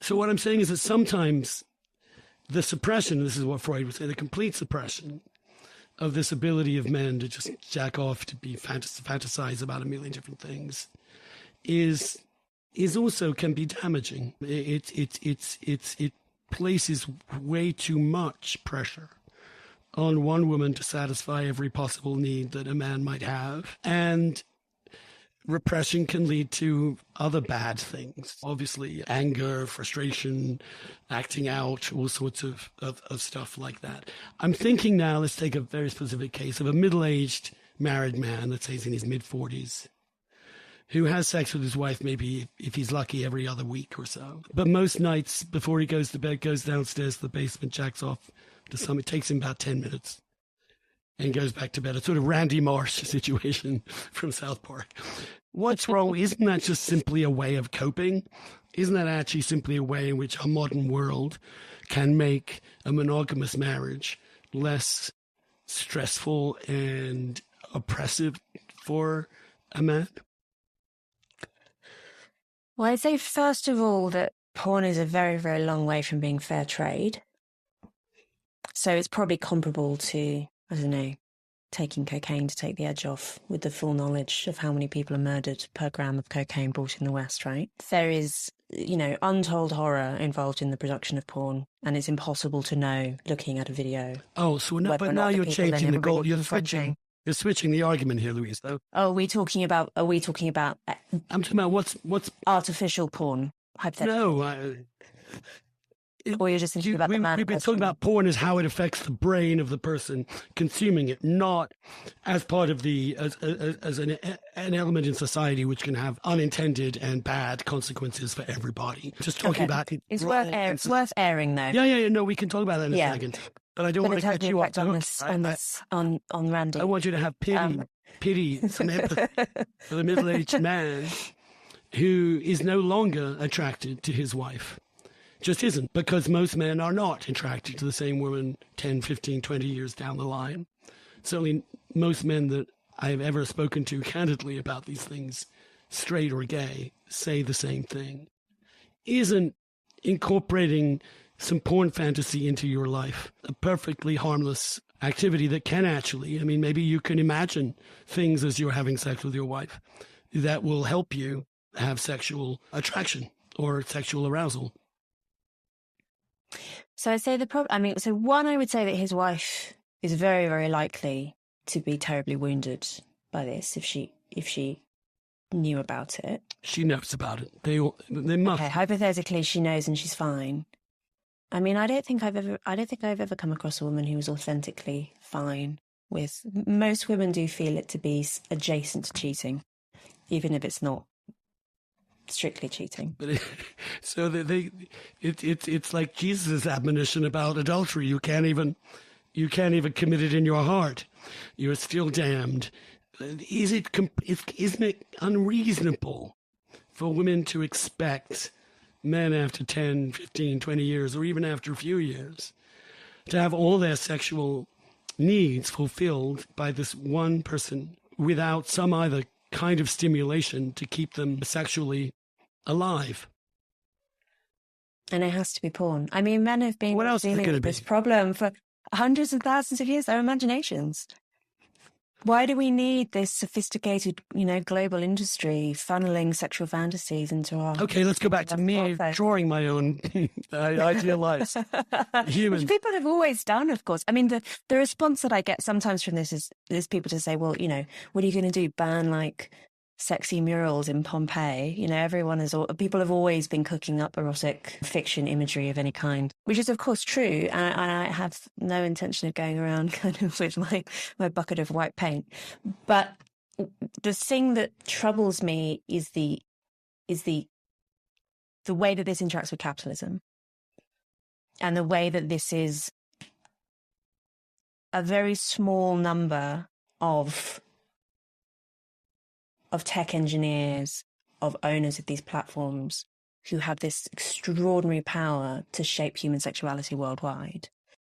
So what I'm saying is that sometimes the suppression, this is what Freud would say, the complete suppression of this ability of men to just jack off, to be fantasize about a million different things, is also can be damaging. It places way too much pressure on one woman to satisfy every possible need that a man might have, and repression can lead to other bad things. Obviously, anger, frustration, acting out, all sorts of stuff like that. I'm thinking now, let's take a very specific case of a middle-aged married man, let's say he's in his mid-40s, who has sex with his wife maybe, if he's lucky, every other week or so. But most nights before he goes to bed, goes downstairs to the basement, jacks off to some, it takes him about 10 minutes. And goes back to bed. A sort of Randy Marsh situation from South Park. What's wrong? Isn't that just simply a way of coping? Isn't that actually simply a way in which our modern world can make a monogamous marriage less stressful and oppressive for a man? Well, I'd say first of all that porn is a very, very long way from being fair trade. So it's probably comparable to, I don't know, taking cocaine to take the edge off, with the full knowledge of how many people are murdered per gram of cocaine bought in the West, right? There is, untold horror involved in the production of porn, and it's impossible to know looking at a video. Oh, so now you're changing the goal. You're switching the argument here, Louise, though. Oh, are we talking about I'm talking about what's artificial porn, hypothetically? No, or you're just thinking about the man. We've been talking about porn as how it affects the brain of the person consuming it, not as part of as an element in society which can have unintended and bad consequences for everybody. Just talking about it. It's worth airing, though. Yeah. No, we can talk about that in a second. But I don't want to cut you off on Randy. I want you to have pity, some empathy for the middle-aged man who is no longer attracted to his wife. Just isn't, because most men are not attracted to the same woman 10, 15, 20 years down the line. Certainly most men that I have ever spoken to candidly about these things, straight or gay, say the same thing. Isn't incorporating some porn fantasy into your life a perfectly harmless activity that can actually, maybe you can imagine things as you're having sex with your wife that will help you have sexual attraction or sexual arousal. So I'd say one, I would say that his wife is very, very likely to be terribly wounded by this if she knew about it. She knows about it. They must. Okay, hypothetically, she knows and she's fine. I don't think I've ever come across a woman who was authentically fine with. Most women do feel it to be adjacent to cheating, even if it's not strictly cheating. But it's like Jesus' admonition about adultery. You can't even commit it in your heart. You're still damned. Isn't it unreasonable for women to expect men after 10, 15, 20 years, or even after a few years, to have all their sexual needs fulfilled by this one person without some other kind of stimulation to keep them sexually alive? And it has to be porn. Men have been dealing with this problem for hundreds of thousands of years. Their imaginations. Why do we need this sophisticated, global industry funneling sexual fantasies into our... Okay, let's go back to me drawing my own idealized humans. Which people have always done, of course. The response that I get sometimes from this is people to say, well, what are you going to do? Ban, sexy murals in Pompeii? People have always been cooking up erotic fiction imagery of any kind, which is of course true, and I have no intention of going around kind of with my bucket of white paint. But the thing that troubles me is the way that this interacts with capitalism, and the way that this is a very small number of tech engineers, of owners of these platforms who have this extraordinary power to shape human sexuality worldwide.